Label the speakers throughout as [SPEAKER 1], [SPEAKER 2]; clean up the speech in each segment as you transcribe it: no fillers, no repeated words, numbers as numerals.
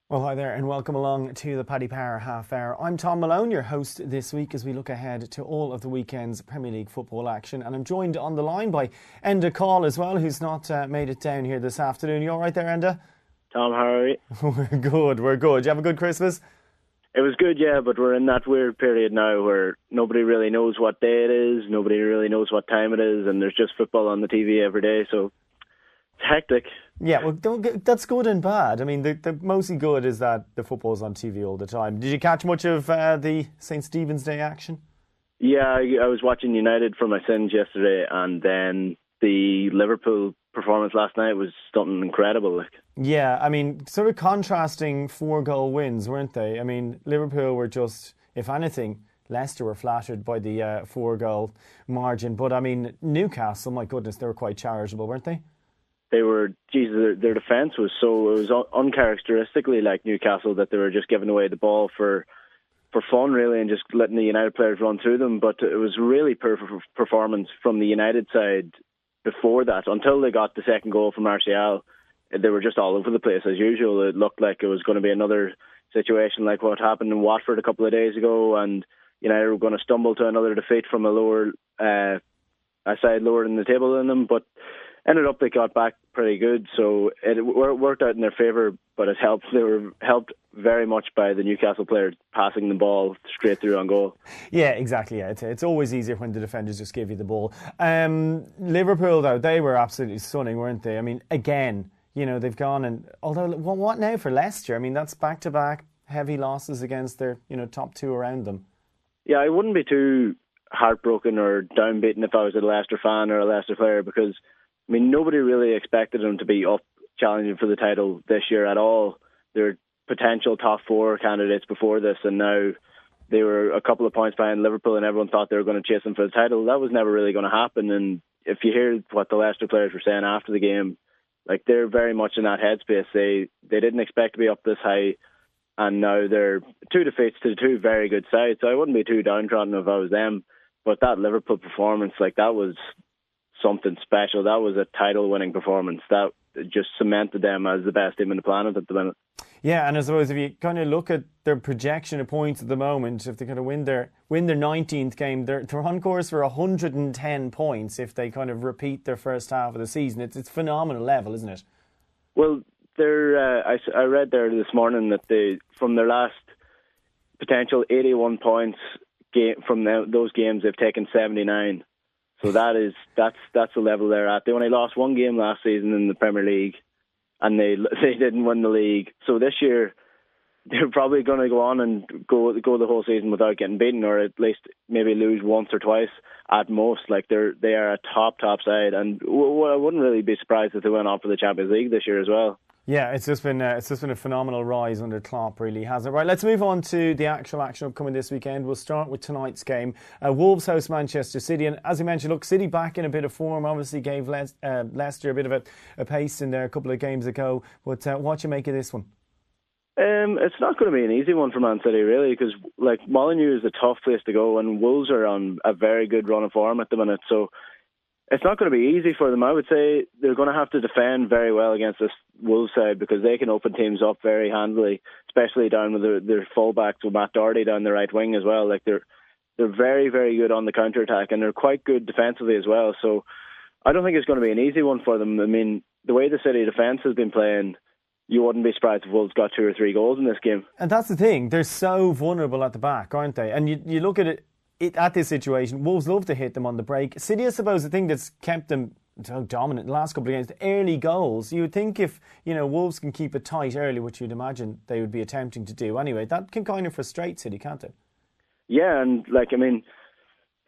[SPEAKER 1] Well, hi there and welcome along to the Paddy Power Half Hour. I'm Thom Malone, your host this week as we look ahead to all of the weekend's Premier League football action. And I'm joined on the line by Enda Coll as well, who's not made it down here this afternoon. You all right there, Enda?
[SPEAKER 2] Thom, how are you?
[SPEAKER 1] We're good. Did you have a good Christmas?
[SPEAKER 2] It was good, yeah, but we're in that weird period now where nobody really knows what day it is, nobody really knows what time it is, and there's just football on the TV every day, so it's hectic.
[SPEAKER 1] Yeah, well, that's good and bad. I mean, the mostly good is that the football's on TV all the time. Did you catch much of the St. Stephen's Day action?
[SPEAKER 2] Yeah, I was watching United for my sins yesterday, and then the Liverpool performance last night was something incredible.
[SPEAKER 1] Yeah, I mean, sort of contrasting 4-goal wins, weren't they? I mean, Liverpool were just, if anything, Leicester were flattered by the 4-goal margin. But, I mean, Newcastle, my goodness, they were quite charitable, weren't they?
[SPEAKER 2] They were, their defence was it was uncharacteristically like Newcastle, that they were just giving away the ball for fun, really, and just letting the United players run through them. But it was really poor performance from the United side before that. Until they got the second goal from Martial, they were just all over the place as usual. It looked like it was going to be another situation like what happened in Watford a couple of days ago, and United were going to stumble to another defeat from a side lower in the table than them. But ended up they got back pretty good, so it worked out in their favour, but it helped. They were helped very much by the Newcastle players passing the ball straight through on goal.
[SPEAKER 1] Yeah, exactly. Yeah. It's always easier when the defenders just give you the ball. Liverpool, though, they were absolutely stunning, weren't they? I mean, again, you know, they've gone and, although, what now for Leicester? I mean, that's back-to-back heavy losses against their, top two around them.
[SPEAKER 2] Yeah, I wouldn't be too heartbroken or downbeaten if I was a Leicester fan or a Leicester player, because I mean, nobody really expected them to be up challenging for the title this year at all. They're potential top four candidates before this, and now they were a couple of points behind Liverpool, and everyone thought they were going to chase them for the title. That was never really going to happen. And if you hear what the Leicester players were saying after the game, like, they're very much in that headspace. They didn't expect to be up this high, and now they're 2 defeats to 2 very good sides. So I wouldn't be too downtrodden if I was them. But that Liverpool performance, that was something special. That was a title-winning performance. That just cemented them as the best team on the planet at the minute.
[SPEAKER 1] Yeah, and I suppose if you kind of look at their projection of points at the moment, if they kind of win their 19th game, they're on course for 110 points if they kind of repeat their first half of the season. It's phenomenal level, isn't it?
[SPEAKER 2] Well, I read there this morning that from their last potential 81 points from those games, they've taken 79. So that's the level they're at. They only lost one game last season in the Premier League, and they didn't win the league. So this year they're probably going to go on and go the whole season without getting beaten, or at least maybe lose once or twice at most. They are a top side, and I wouldn't really be surprised if they went on for the Champions League this year as well.
[SPEAKER 1] Yeah, it's just been a phenomenal rise under Klopp, really, hasn't it? Right, let's move on to the actual action upcoming this weekend. We'll start with tonight's game. Wolves host Manchester City, and as you mentioned, look, City back in a bit of form. Obviously gave Leicester a bit of a pace in there a couple of games ago. But what do you make of this one?
[SPEAKER 2] It's not going to be an easy one for Man City, really, because Molineux is a tough place to go, and Wolves are on a very good run of form at the minute. So it's not going to be easy for them. I would say they're going to have to defend very well against this Wolves side, because they can open teams up very handily, especially down with their fullbacks, with Matt Doherty down the right wing as well. They're very, very good on the counter-attack, and they're quite good defensively as well. So I don't think it's going to be an easy one for them. I mean, the way the City defence has been playing, you wouldn't be surprised if Wolves got 2 or 3 goals in this game. And
[SPEAKER 1] that's the thing. They're so vulnerable at the back, aren't they? And you look at it at this situation, Wolves love to hit them on the break. City, I suppose, the thing that's kept them so dominant in the last couple of games, the early goals. You would think if, Wolves can keep it tight early, which you'd imagine they would be attempting to do anyway, that can kind of frustrate City, can't it?
[SPEAKER 2] Yeah, and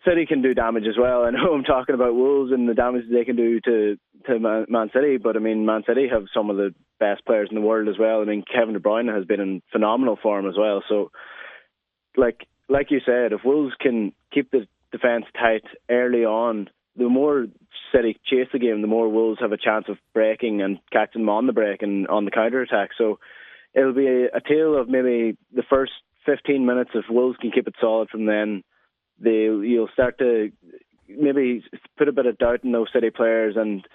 [SPEAKER 2] City can do damage as well. I know I'm talking about Wolves and the damage they can do to Man City, but Man City have some of the best players in the world as well. Kevin De Bruyne has been in phenomenal form as well. So, like you said, if Wolves can keep the defence tight early on, the more City chase the game, the more Wolves have a chance of breaking and catching them on the break and on the counter-attack. So it'll be a tale of maybe the first 15 minutes. If Wolves can keep it solid from then, you'll start to maybe put a bit of doubt in those City players, and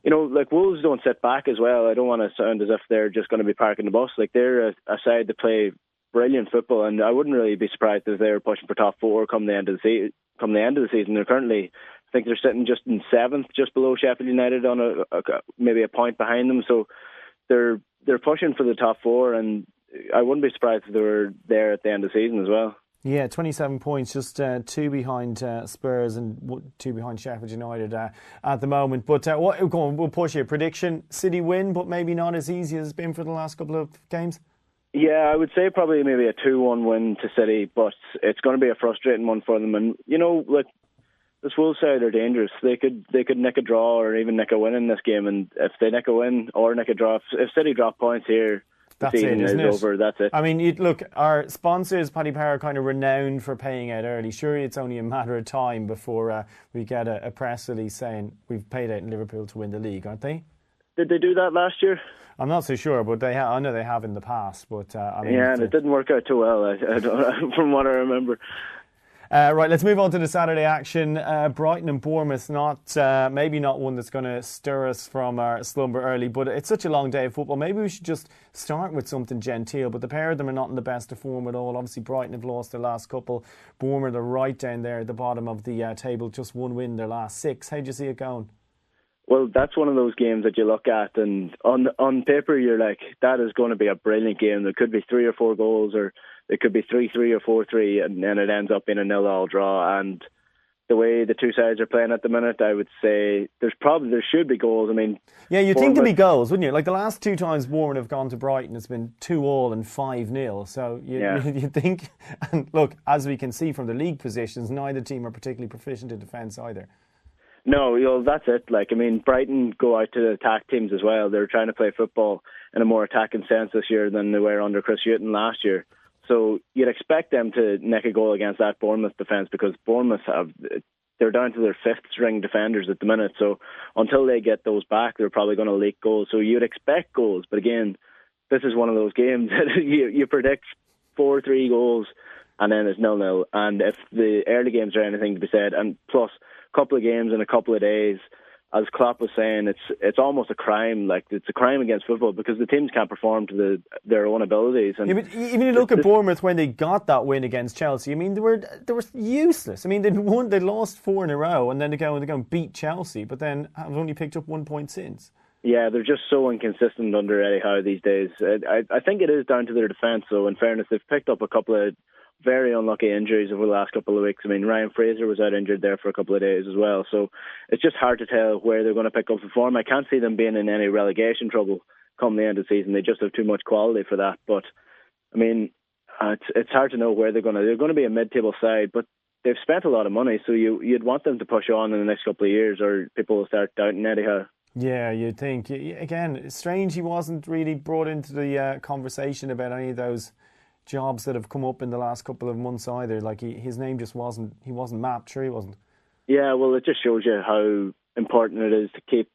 [SPEAKER 2] you know, like Wolves don't sit back as well. I don't want to sound as if they're just going to be parking the bus. Like they're a side to play brilliant football, and I wouldn't really be surprised if they're pushing for top four come the end of the season. They're currently, I think they're sitting just in seventh, just below Sheffield United, on maybe a point behind them. So they're pushing for the top four, and I wouldn't be surprised if they were there at the end of the season as well.
[SPEAKER 1] Yeah, 27 points, just 2 behind Spurs and 2 behind Sheffield United at the moment. But we'll push you. Prediction, City win, but maybe not as easy as it's been for the last couple of games?
[SPEAKER 2] Yeah, I would say probably maybe a 2-1 win to City, but it's going to be a frustrating one for them. And, you know, like, this Wolves side are dangerous. They could nick a draw or even nick a win in this game. And if they nick a win or nick a draw, if City drop points here, the season is over. That's it.
[SPEAKER 1] I mean, look, our sponsors, Paddy Power, are kind of renowned for paying out early. Surely it's only a matter of time before we get a press release saying we've paid out in Liverpool to win the league, aren't they?
[SPEAKER 2] Did they do that last year?
[SPEAKER 1] I'm not so sure, but I know they have in the past. But I mean,
[SPEAKER 2] yeah, and it didn't work out too well, I don't, from what I remember.
[SPEAKER 1] Right, let's move on to the Saturday action. Brighton and Bournemouth, maybe not one that's going to stir us from our slumber early, but it's such a long day of football. Maybe we should just start with something genteel, but the pair of them are not in the best of form at all. Obviously, Brighton have lost their last couple. Bournemouth are right down there at the bottom of the table, just one win their last 6. How do you see it going?
[SPEAKER 2] Well, that's one of those games that you look at, and on paper you're like, that is going to be a brilliant game. There could be 3 or 4 goals, or it could be 3-3 or 4-3, and then it ends up being a 0-0 draw. And the way the two sides are playing at the minute, I would say there should be goals. I mean,
[SPEAKER 1] yeah, you'd think there'd be goals, wouldn't you? Like the last 2 times Bournemouth have gone to Brighton, it's been 2-2 and 5-0. So you think, and look, as we can see from the league positions, neither team are particularly proficient in defence either.
[SPEAKER 2] No, that's it. Like, I mean, Brighton go out to attack teams as well. They're trying to play football in a more attacking sense this year than they were under Chris Hughton last year. So you'd expect them to nick a goal against that Bournemouth defence, because Bournemouth they're down to their 5th string defenders at the minute. So until they get those back, they're probably going to leak goals. So you'd expect goals. But again, this is one of those games that you predict 4-3 goals and then it's 0-0. And if the early games are anything to be said, and plus couple of games in a couple of days, as Klopp was saying, it's almost a crime. Like, it's a crime against football because the teams can't perform to their own abilities. And
[SPEAKER 1] but even you look at Bournemouth when they got that win against Chelsea. I mean, they were useless. I mean, they lost 4 in a row, and then they go and beat Chelsea, but then have only picked up 1 point since. Yeah,
[SPEAKER 2] they're just so inconsistent under Eddie Howe these days. I think it is down to their defence, though. In fairness, they've picked up a couple of very unlucky injuries over the last couple of weeks. I mean, Ryan Fraser was out injured there for a couple of days as well. So it's just hard to tell where they're going to pick up the form. I can't see them being in any relegation trouble come the end of the season. They just have too much quality for that. But, I mean, it's hard to know where they're going to... They're going to be a mid-table side, but they've spent a lot of money, so you'd want them to push on in the next couple of years, or people will start doubting Eddie Howe.
[SPEAKER 1] Yeah, you'd think. Again, it's strange he wasn't really brought into the conversation about any of those jobs that have come up in the last couple of months either. Like, his name just wasn't mapped. Sure, he wasn't. Yeah,
[SPEAKER 2] well, it just shows you how important it is to keep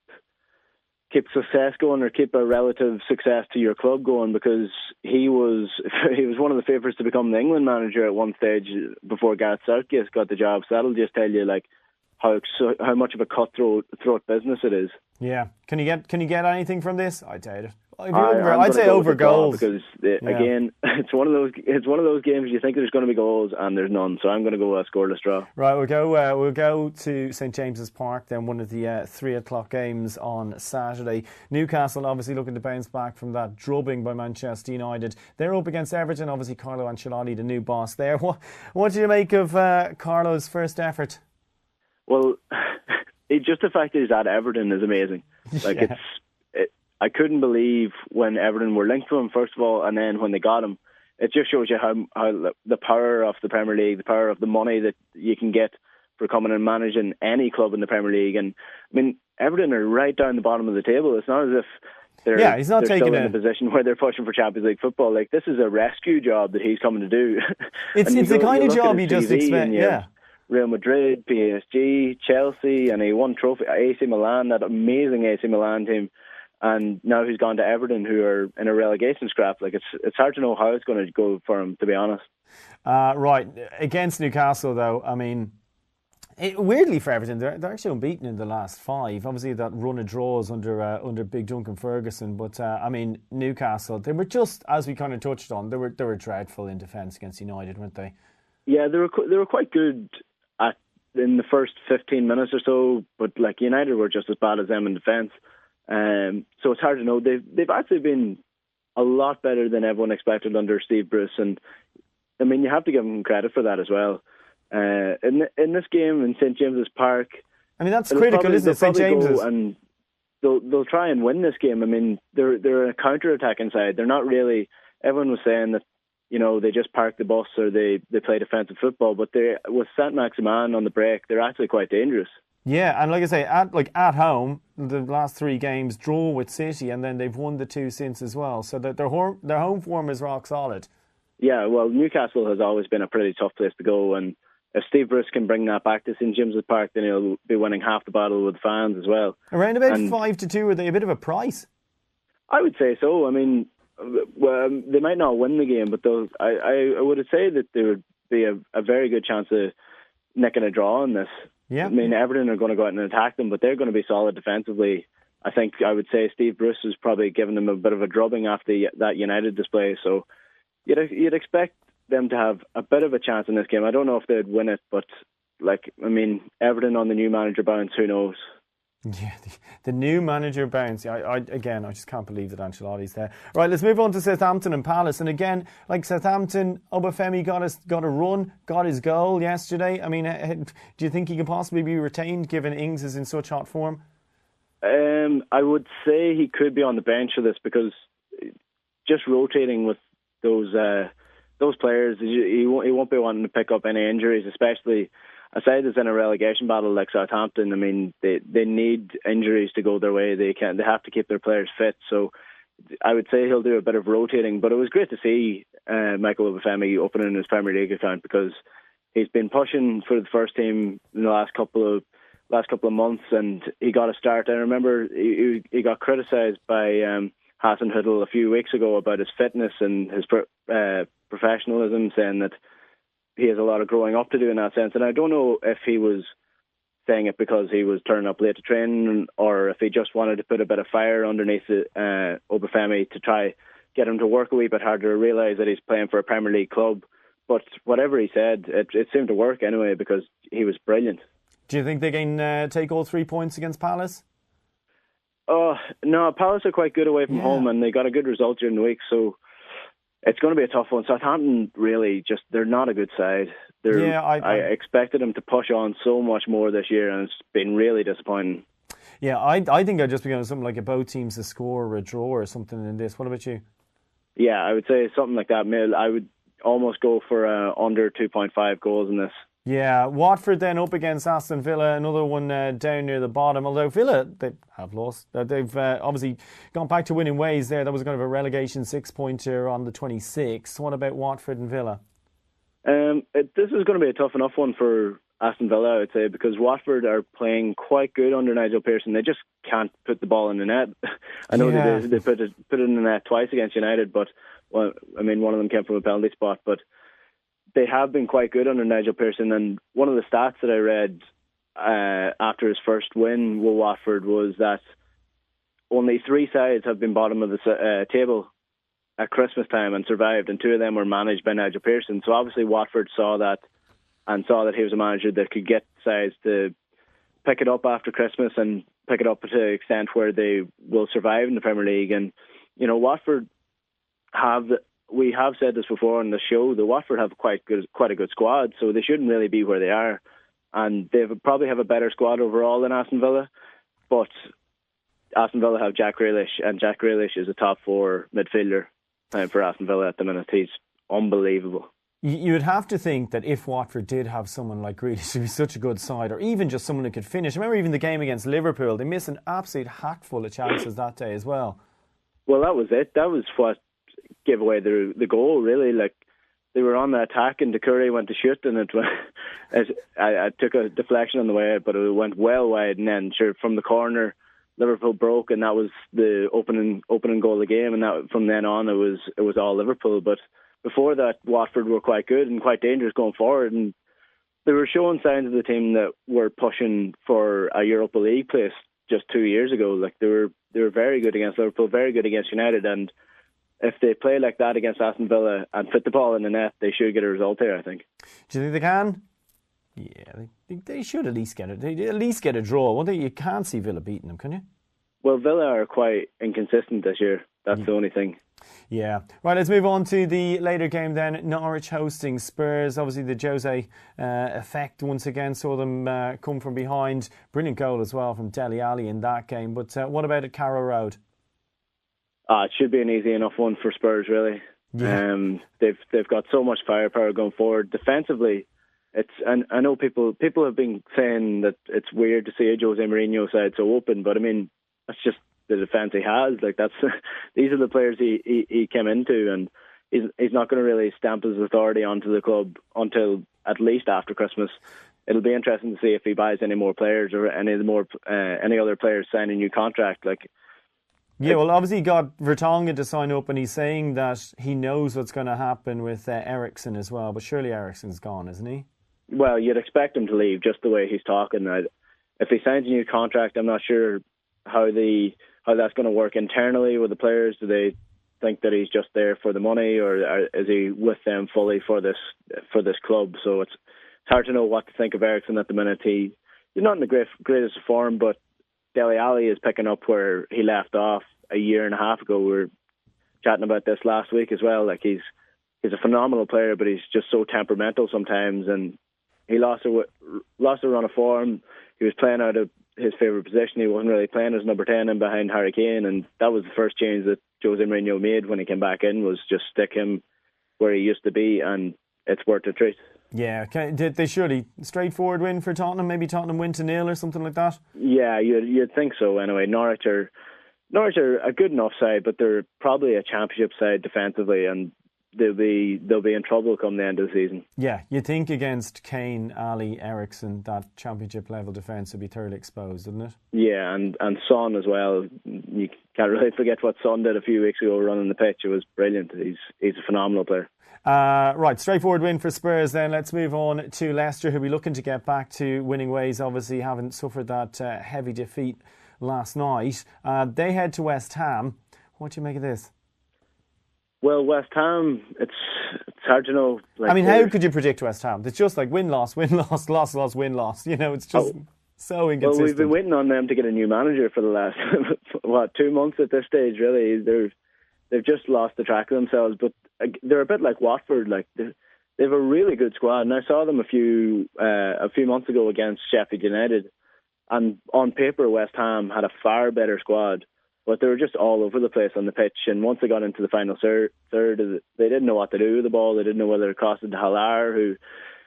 [SPEAKER 2] success going, or keep a relative success to your club going, because he was one of the favourites to become the England manager at one stage before Gareth Southgate got the job. So that'll just tell you like how much of a cutthroat business it is.
[SPEAKER 1] Yeah. Can you get anything from this? I doubt it. I'd say over goals,
[SPEAKER 2] because again, it's one of those games you think there's going to be goals and there's none. So I'm going to go a scoreless draw.
[SPEAKER 1] Right, we'll go to St James's Park then, one of the 3:00 games on Saturday. Newcastle obviously looking to bounce back from that drubbing by Manchester United. They're up against Everton. Obviously, Carlo Ancelotti, the new boss there. What do you make of Carlo's first effort?
[SPEAKER 2] Well, just the fact that he's at Everton is amazing. Like, yeah. I couldn't believe when Everton were linked to him, first of all, and then when they got him. It just shows you how the power of the Premier League, the power of the money that you can get for coming and managing any club in the Premier League. And I mean, Everton are right down the bottom of the table. It's not as if they're still in a position where they're pushing for Champions League football. Like, this is a rescue job that he's coming to do.
[SPEAKER 1] It's the kind of job you just expect. Yeah.
[SPEAKER 2] Real Madrid, PSG, Chelsea, and he won trophy. AC Milan, that amazing AC Milan team. And now he's gone to Everton, who are in a relegation scrap. Like, it's hard to know how it's going to go for him, to be honest.
[SPEAKER 1] Right. Against Newcastle, though, I mean, Weirdly for Everton, they're actually unbeaten in the last 5. Obviously, that run of draws under Big Duncan Ferguson. But I mean, Newcastle, they were just, as we kind of touched on, they were dreadful in defence against United, weren't they?
[SPEAKER 2] Yeah, they were quite good in the first 15 minutes or so, but like United were just as bad as them in defence. So it's hard to know. They've actually been a lot better than everyone expected under Steve Bruce, and I mean, you have to give them credit for that as well. In this game in St James's Park,
[SPEAKER 1] I mean, that's critical, isn't it? St James's,
[SPEAKER 2] and they'll try and win this game. I mean, they're a counter-attacking side. They're not really. Everyone was saying that, you know, they just park the bus or they play defensive football, but with Saint-Maximin on the break, they're actually quite dangerous.
[SPEAKER 1] Yeah, and like I say, at home, the last 3 games draw with City, and then they've won the 2 since as well. So that their home form is rock solid.
[SPEAKER 2] Yeah, well, Newcastle has always been a pretty tough place to go, and if Steve Bruce can bring that back to St James's Park, then he'll be winning half the battle with fans as well.
[SPEAKER 1] Around about 5-2, are they a bit of a price?
[SPEAKER 2] I would say so. I mean, well, they might not win the game, but I would say that there would be a very good chance of nicking a draw in this.
[SPEAKER 1] Yeah.
[SPEAKER 2] I mean, Everton are going to go out and attack them, but they're going to be solid defensively. I think I would say Steve Bruce has probably given them a bit of a drubbing after that United display, so you'd expect them to have a bit of a chance in this game. I don't know if they'd win it, but Everton on the new manager bounce, who knows?
[SPEAKER 1] Yeah, the new manager bounce. I just can't believe that Ancelotti's there. Right, let's move on to Southampton and Palace. And again, like Southampton, Obafemi got a run, got his goal yesterday. I mean, do you think he can possibly be retained given Ings is in such hot form?
[SPEAKER 2] I would say he could be on the bench for this, because just rotating with those players, he won't be wanting to pick up any injuries, especially a side that's in a relegation battle like Southampton. I mean, they need injuries to go their way. They have to keep their players fit. So I would say he'll do a bit of rotating. But it was great to see Michael Obafemi opening his Premier League account, because he's been pushing for the first team in the last couple of months, and he got a start. I remember he got criticised by Hassan Huddle a few weeks ago about his fitness and his professionalism, saying that he has a lot of growing up to do in that sense. And I don't know if he was saying it because he was turning up late to train, or if he just wanted to put a bit of fire underneath Obafemi to try get him to work a wee bit harder, to realise that he's playing for a Premier League club. But whatever he said, it seemed to work anyway, because he was brilliant.
[SPEAKER 1] Do you think they can take all 3 points against Palace?
[SPEAKER 2] Oh, no, Palace are quite good away from home, and they got a good result during the week, so it's going to be a tough one. Southampton, really, they're not a good side. I expected them to push on so much more this year, and it's been really disappointing. Yeah,
[SPEAKER 1] I think I'd just be going to something like both teams to score or a draw or something in this. What about you?
[SPEAKER 2] Yeah, I would say something like that. I would almost go for under 2.5 goals in this.
[SPEAKER 1] Yeah, Watford then up against Aston Villa, another one down near the bottom. Although Villa, they have lost. They've obviously gone back to winning ways there. That was kind of a relegation 6-pointer on the 26th. What about Watford and Villa?
[SPEAKER 2] This is going to be a tough enough one for Aston Villa, I would say, because Watford are playing quite good under Nigel Pearson. They just can't put the ball in the net. I know they put it in the net twice against United, but one of them came from a penalty spot, but they have been quite good under Nigel Pearson. And one of the stats that I read after his first win with Watford was that only 3 sides have been bottom of the table at Christmas time and survived, and 2 of them were managed by Nigel Pearson. So obviously Watford saw that, and saw that he was a manager that could get sides to pick it up after Christmas and pick it up to an extent where they will survive in the Premier League. And, you know, Watford we have said this before on the show, the Watford have quite a good squad, so they shouldn't really be where they are. And they probably have a better squad overall than Aston Villa, but Aston Villa have Jack Grealish, and Jack Grealish is a top 4 midfielder for Aston Villa at the minute. He's unbelievable.
[SPEAKER 1] You would have to think that if Watford did have someone like Grealish, it'd be such a good side, or even just someone who could finish. I remember even the game against Liverpool, they missed an absolute hatful of chances that day as well. Well,
[SPEAKER 2] that was it. That was what gave away the goal, really. Like, they were on the attack and Doucouré went to shoot, and I took a deflection on the way, but it went well wide, and then from the corner Liverpool broke, and that was the opening goal of the game, and that from then on it was all Liverpool. But before that, Watford were quite good and quite dangerous going forward, and they were showing signs of the team that were pushing for a Europa League place just 2 years ago. Like they were very good against Liverpool, very good against United, and if they play like that against Aston Villa and fit the ball in the net, they should get a result here, I think.
[SPEAKER 1] Do you think they can? Yeah, they should at least get it. They at least get a draw. Well, you can't see Villa beating them, can you?
[SPEAKER 2] Well, Villa are quite inconsistent this year. That's the only thing.
[SPEAKER 1] Yeah. Right, let's move on to the later game then. Norwich hosting Spurs. Obviously the Jose effect once again saw them come from behind. Brilliant goal as well from Dele Alli in that game. But what about at Carrow Road?
[SPEAKER 2] It should be an easy enough one for Spurs, really. Yeah. They've got so much firepower going forward. Defensively, and I know people have been saying that it's weird to see a Jose Mourinho side so open, but I mean, that's just the defence he has. Like these are the players he came into, and he's not going to really stamp his authority onto the club until at least after Christmas. It'll be interesting to see if he buys any more players or any other players sign a new contract.
[SPEAKER 1] Yeah, well, obviously he got Vertonghen to sign up, and he's saying that he knows what's going to happen with Eriksen as well. But surely Eriksen's gone, isn't he?
[SPEAKER 2] Well, you'd expect him to leave just the way he's talking. If he signs a new contract, I'm not sure how that's going to work internally with the players. Do they think that he's just there for the money, or is he with them fully for this club? So it's hard to know what to think of Eriksen at the minute. He's not in the greatest of form, but Dele Alli is picking up where he left off a year and a half ago. We were chatting about this last week as well. Like he's a phenomenal player, but he's just so temperamental sometimes, and he lost a run of form. He was playing out of his favourite position. He wasn't really playing as number 10 and behind Harry Kane, and that was the first change that Jose Mourinho made when he came back in, was just stick him where he used to be, and it's worth a treat.
[SPEAKER 1] Yeah, did they surely straightforward win for Tottenham? Maybe Tottenham win to 0 or something like that?
[SPEAKER 2] Yeah, you'd think so anyway. Norwich are a good enough side, but they're probably a championship side defensively, and they'll be in trouble come the end of the season.
[SPEAKER 1] Yeah, you think against Kane, Ali, Eriksen, that championship level defence would be thoroughly exposed, wouldn't it?
[SPEAKER 2] Yeah, and Son as well. You can't really forget what Son did a few weeks ago running the pitch. It was brilliant. He's a phenomenal player.
[SPEAKER 1] Right, straightforward win for Spurs then. Let's move on to Leicester, who will be looking to get back to winning ways, obviously having suffered that heavy defeat last night. They head to West Ham. What do you make of this?
[SPEAKER 2] Well, West Ham, it's hard to know.
[SPEAKER 1] How could you predict West Ham? It's just like win, loss, loss, win, loss. You know, it's just so inconsistent.
[SPEAKER 2] Well, we've been waiting on them to get a new manager for the last, 2 months at this stage, really. They've just lost the track of themselves, but they're a bit like Watford. Like they have a really good squad, and I saw them a few months ago against Sheffield United, and on paper West Ham had a far better squad, but they were just all over the place on the pitch. And once they got into the final third, they didn't know what to do with the ball. They didn't know whether to cross it to Haller, who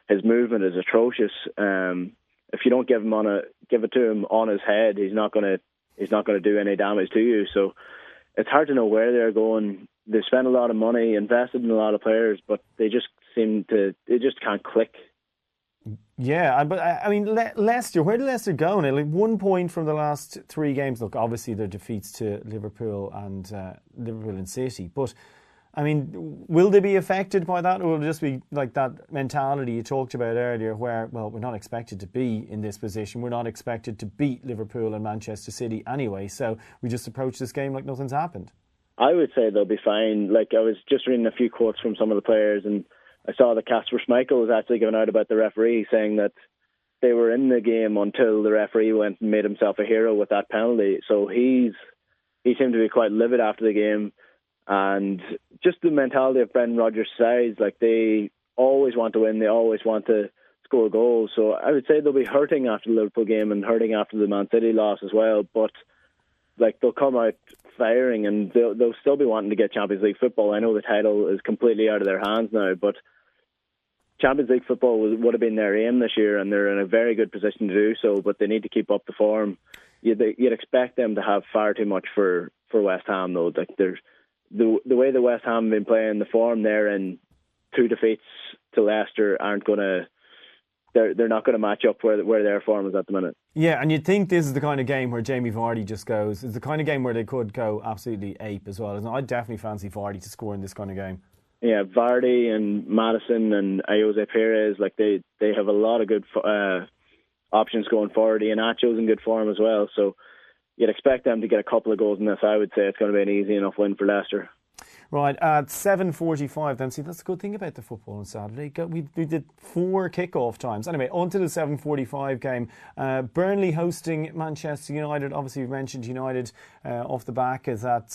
[SPEAKER 2] his movement is atrocious. If you don't give it to him on his head, he's not going to do any damage to you. So it's hard to know where they're going. They've spent a lot of money, invested in a lot of players, but they just can't click.
[SPEAKER 1] Yeah, but I mean, Leicester, where did Leicester go? Now, like 1 point from the last 3 games. Look, obviously their defeats to Liverpool and City, but I mean, will they be affected by that, or will it just be like that mentality you talked about earlier, where, well, we're not expected to be in this position, we're not expected to beat Liverpool and Manchester City anyway, so we just approach this game like nothing's happened?
[SPEAKER 2] I would say they'll be fine. Like, I was just reading a few quotes from some of the players, and I saw that Kasper Schmeichel was actually giving out about the referee, saying that they were in the game until the referee went and made himself a hero with that penalty. So he seemed to be quite livid after the game. And just the mentality of Brendan Rodgers' sides, like they always want to win, they always want to score goals. So I would say they'll be hurting after the Liverpool game and hurting after the Man City loss as well. But like, they'll come out firing, and they'll still be wanting to get Champions League football. I know the title is completely out of their hands now, but Champions League football would have been their aim this year, and they're in a very good position to do so, but they need to keep up the form. You'd expect them to have far too much for West Ham, though. Like, the way the West Ham have been playing, the form there, and 2 defeats to Leicester they're not going to match up where their form is at the minute.
[SPEAKER 1] Yeah, and you'd think this is the kind of game where Jamie Vardy just goes. It's the kind of game where they could go absolutely ape as well. Isn't it? I'd definitely fancy Vardy to score in this kind of game.
[SPEAKER 2] Yeah, Vardy and Madison and Jose Perez, like they have a lot of good options going forward. Iheanacho's in good form as well, so you'd expect them to get a couple of goals in this. I would say it's going to be an easy enough win for Leicester.
[SPEAKER 1] Right, at 7:45 then. See, that's a good thing about the football on Saturday. We did 4 kick-off times. Anyway, on to the 7:45 game. Burnley hosting Manchester United. Obviously, we've mentioned United off the back of that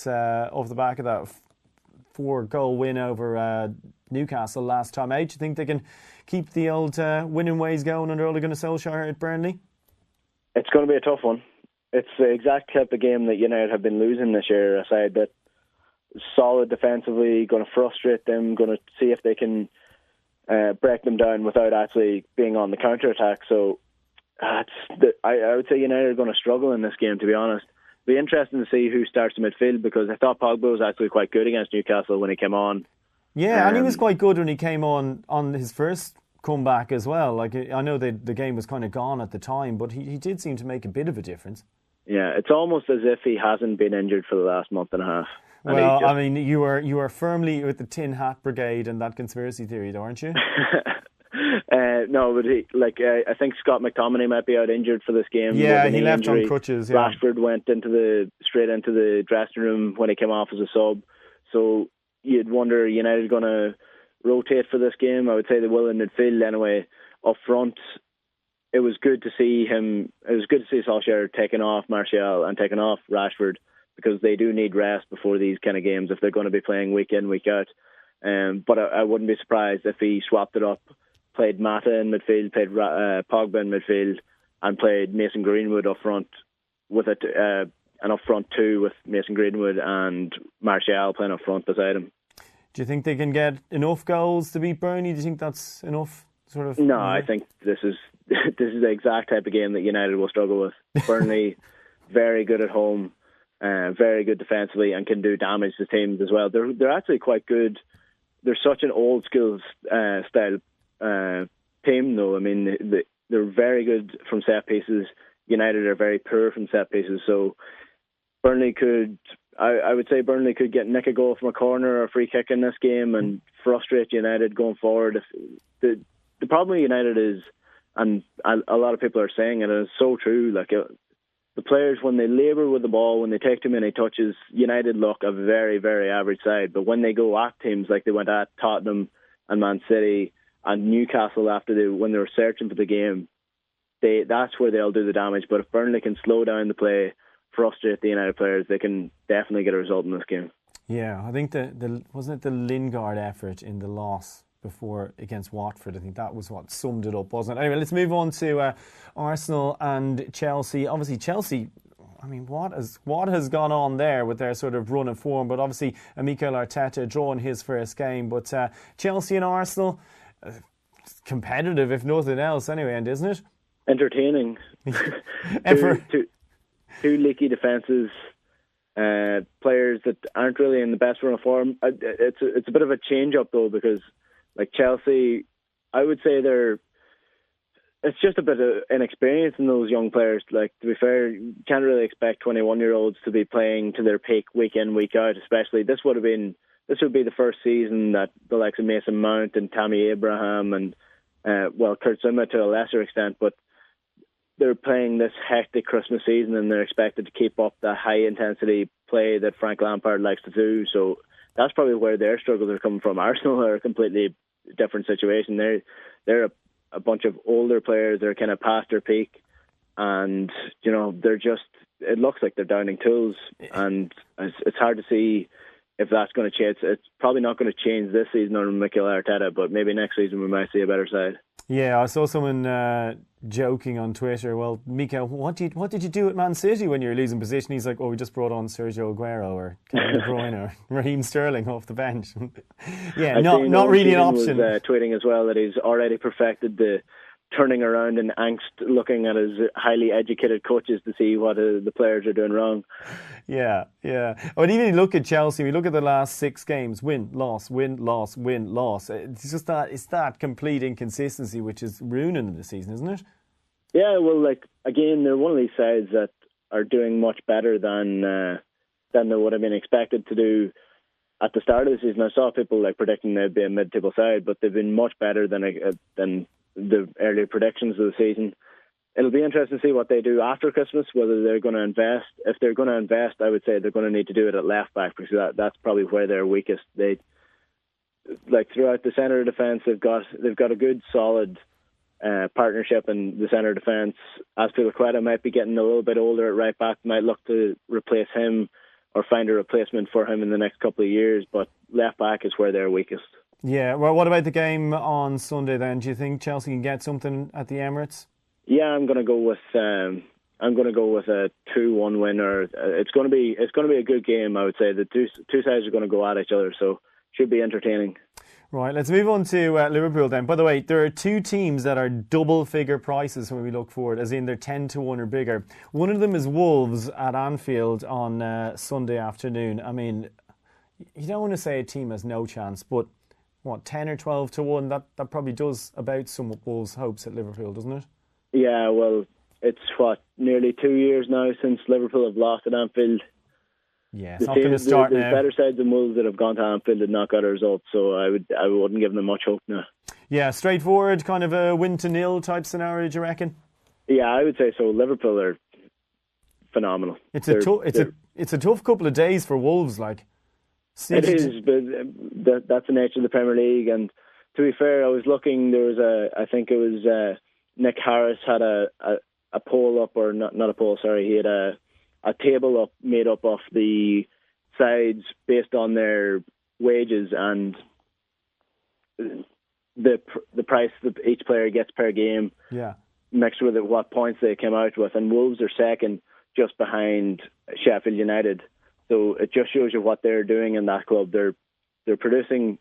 [SPEAKER 1] 4-goal win over Newcastle last time out. Do you think they can keep the old winning ways going under Ole Gunnar Solskjaer at Burnley?
[SPEAKER 2] It's going to be a tough one. It's the exact type of game that United have been losing this year, a side that solid defensively, going to frustrate them, going to see if they can break them down without actually being on the counter-attack. So I would say United are going to struggle in this game, to be honest. It'll be interesting to see who starts in midfield, because I thought Pogba was actually quite good against Newcastle when he came on.
[SPEAKER 1] Yeah, and he was quite good when he came on his first comeback as well. Like, I know the game was kind of gone at the time, but he did seem to make a bit of a difference.
[SPEAKER 2] Yeah, it's almost as if he hasn't been injured for the last month and a half.
[SPEAKER 1] Well, I mean, you are firmly with the tin hat brigade and that conspiracy theory, aren't you?
[SPEAKER 2] No, but I think Scott McTominay might be out injured for this game.
[SPEAKER 1] Yeah, he left on crutches. Yeah.
[SPEAKER 2] Rashford went straight into the dressing room when he came off as a sub. So you'd wonder, United going to rotate for this game? I would say they will in midfield anyway. Up front, it was good to see him. It was good to see Solskjaer taking off Martial and taking off Rashford, because they do need rest before these kind of games if they're going to be playing week in, week out. But I wouldn't be surprised if he swapped it up, played Mata in midfield, played Pogba in midfield, and played Mason Greenwood up front with an up front two with Mason Greenwood and Martial playing up front beside him.
[SPEAKER 1] Do you think they can get enough goals to beat Burnley? Do you think that's enough?
[SPEAKER 2] No, I think this is the exact type of game that United will struggle with. Burnley, very good at home. Very good defensively and can do damage to teams as well. They're actually quite good. They're such an old school style team, though. I mean, they're very good from set pieces. United are very poor from set pieces. So Burnley I would say Burnley could nick a goal from a corner or a free kick in this game and frustrate United going forward. The problem with United is, and a lot of people are saying it, and it's so true, like the players, when they labour with the ball, when they take too many touches, United look a very, very average side. But when they go at teams like they went at Tottenham and Man City and Newcastle when they were searching for the game, that's where they'll do the damage. But if Burnley can slow down the play, frustrate the United players, they can definitely get a result in this game.
[SPEAKER 1] Yeah, I think wasn't it the Lingard effort in the loss before against Watford? I think that was what summed it up, wasn't it? Anyway, let's move on to Arsenal and Chelsea. Obviously, Chelsea, I mean, what has gone on there with their sort of run of form? But obviously, Mikel Arteta drawing his first game. But Chelsea and Arsenal, competitive if nothing else anyway, and isn't it?
[SPEAKER 2] Entertaining. Two leaky defences. Players that aren't really in the best run of form. It's a bit of a change up though, because like Chelsea, I would say it's just a bit of inexperience in those young players. Like, to be fair, you can't really expect 21-year-olds to be playing to their peak week in, week out. Especially this would be the first season that the likes of Mason Mount and Tammy Abraham and Kurt Zouma to a lesser extent, but they're playing this hectic Christmas season and they're expected to keep up the high intensity play that Frank Lampard likes to do. So that's probably where their struggles are coming from. Arsenal are a completely different situation. They're a bunch of older players. They're kind of past their peak, and they're just. It looks like they're downing tools, and it's hard to see if that's going to change. It's probably not going to change this season under Mikel Arteta, but maybe next season we might see a better side. Yeah,
[SPEAKER 1] I saw someone joking on Twitter, well, Mikel, what did you do at Man City when you were losing position? He's like, we just brought on Sergio Aguero or Kevin De Bruyne or Raheem Sterling off the bench. Yeah, not really an option.
[SPEAKER 2] Was tweeting as well that he's already perfected the turning around in angst, looking at his highly educated coaches to see what the players are doing wrong.
[SPEAKER 1] Yeah. But even you look at Chelsea, we look at the last 6 games, win, loss, win, loss, win, loss. It's just that complete inconsistency which is ruining the season, isn't it?
[SPEAKER 2] Yeah, well, again, they're one of these sides that are doing much better than they would have been expected to do. at the start of the season, I saw people like predicting they'd be a mid-table side, but they've been much better than the earlier predictions of the season. It'll be interesting to see what they do after Christmas, whether they're going to invest. If they're going to invest, I would say they're going to need to do it at left back, because that's probably where they're weakest. They, like, throughout the centre of defence, they've got a good solid partnership in the centre defence. Azpilicueta might be getting a little bit older at right back, might look to replace him or find a replacement for him in the next couple of years, but left back is where they're weakest.
[SPEAKER 1] Yeah, well, what about the game on Sunday then? Do you think Chelsea can get something at the Emirates?
[SPEAKER 2] Yeah, I'm going to go with a 2-1 win, or it's going to be a good game. I would say the two sides are going to go at each other, so should be entertaining.
[SPEAKER 1] Right, let's move on to Liverpool then. By the way, there are two teams that are double-figure prices when we look forward, as in they're 10-1 or bigger. One of them is Wolves at Anfield on Sunday afternoon. I mean, you don't want to say a team has no chance, but what, 10 or 12-1? That probably does about sum up Wolves' hopes at Liverpool, doesn't it?
[SPEAKER 2] Yeah, well, it's nearly 2 years now since Liverpool have lost at Anfield.
[SPEAKER 1] Yeah, it's not going to start now.
[SPEAKER 2] There's better sides than Wolves that have gone to Anfield and not got a result, so I wouldn't give them much hope now.
[SPEAKER 1] Yeah, straightforward, kind of a 1-0 type scenario, do you reckon?
[SPEAKER 2] Yeah, I would say so. Liverpool are phenomenal.
[SPEAKER 1] It's a tough couple of days for Wolves, like.
[SPEAKER 2] It is, but that's the nature of the Premier League. And to be fair, I was looking. There was I think it was Nick Harris had a poll up, or not a poll. Sorry, he had a table up made up of the sides based on their wages and the price that each player gets per game.
[SPEAKER 1] Yeah,
[SPEAKER 2] mixed with it, what points they came out with, and Wolves are second, just behind Sheffield United. So it just shows you what they're doing in that club. They're producing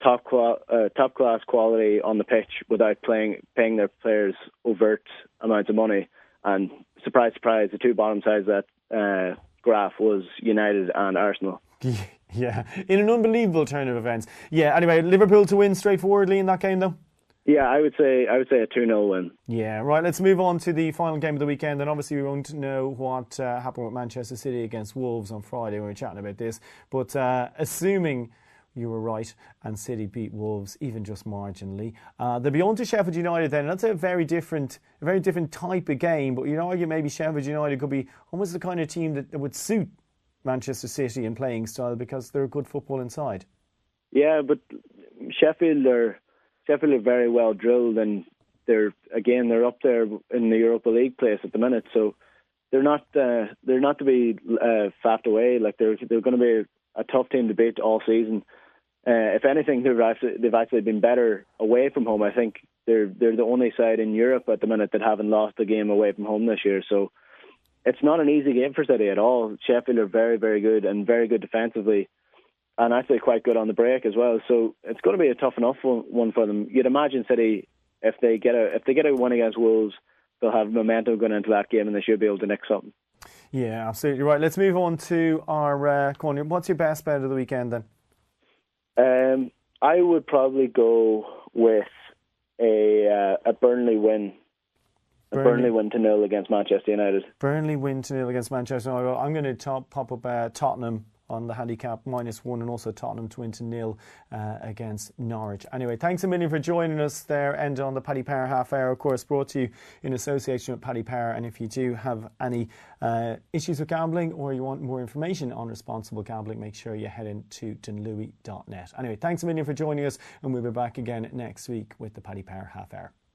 [SPEAKER 2] top class quality on the pitch without paying their players overt amounts of money. And surprise, surprise, the two bottom sides of that graph was United and Arsenal.
[SPEAKER 1] Yeah, in an unbelievable turn of events. Yeah. Anyway, Liverpool to win straightforwardly in that game, though.
[SPEAKER 2] Yeah, I would say a 2-0 win.
[SPEAKER 1] Yeah, right. Let's move on to the final game of the weekend. And obviously we won't know what happened with Manchester City against Wolves on Friday when we were chatting about this. But assuming you were right and City beat Wolves even just marginally, they'll be on to Sheffield United then. And that's a very different type of game. But you'd argue maybe Sheffield United could be almost the kind of team that would suit Manchester City in playing style, because they're good football inside. Yeah, but
[SPEAKER 2] Sheffield are very well drilled, and they're up there in the Europa League place at the minute. So they're not to be faffed away. Like they're going to be a tough team to beat all season. If anything, they've actually been better away from home. I think they're the only side in Europe at the minute that haven't lost a game away from home this year. So it's not an easy game for City at all. Sheffield are very, very good and very good defensively, and actually quite good on the break as well. So it's going to be a tough enough one for them. You'd imagine City, if they get a win against Wolves, they'll have momentum going into that game, and they should be able to nick something.
[SPEAKER 1] Yeah, absolutely right. Let's move on to our corner. What's your best bet of the weekend then?
[SPEAKER 2] I would probably go with a Burnley win. Burnley win 2-0 against Manchester United.
[SPEAKER 1] Burnley win 2-0 against Manchester United. I'm going to pop up Tottenham on the handicap -1, and also Tottenham to win 2-0 against Norwich. Anyway, thanks a million for joining us there, Enda, on the Paddy Power Half Hour, of course, brought to you in association with Paddy Power. And if you do have any issues with gambling, or you want more information on responsible gambling, make sure you head into dunlewy.net. Anyway, thanks a million for joining us, and we'll be back again next week with the Paddy Power Half Hour.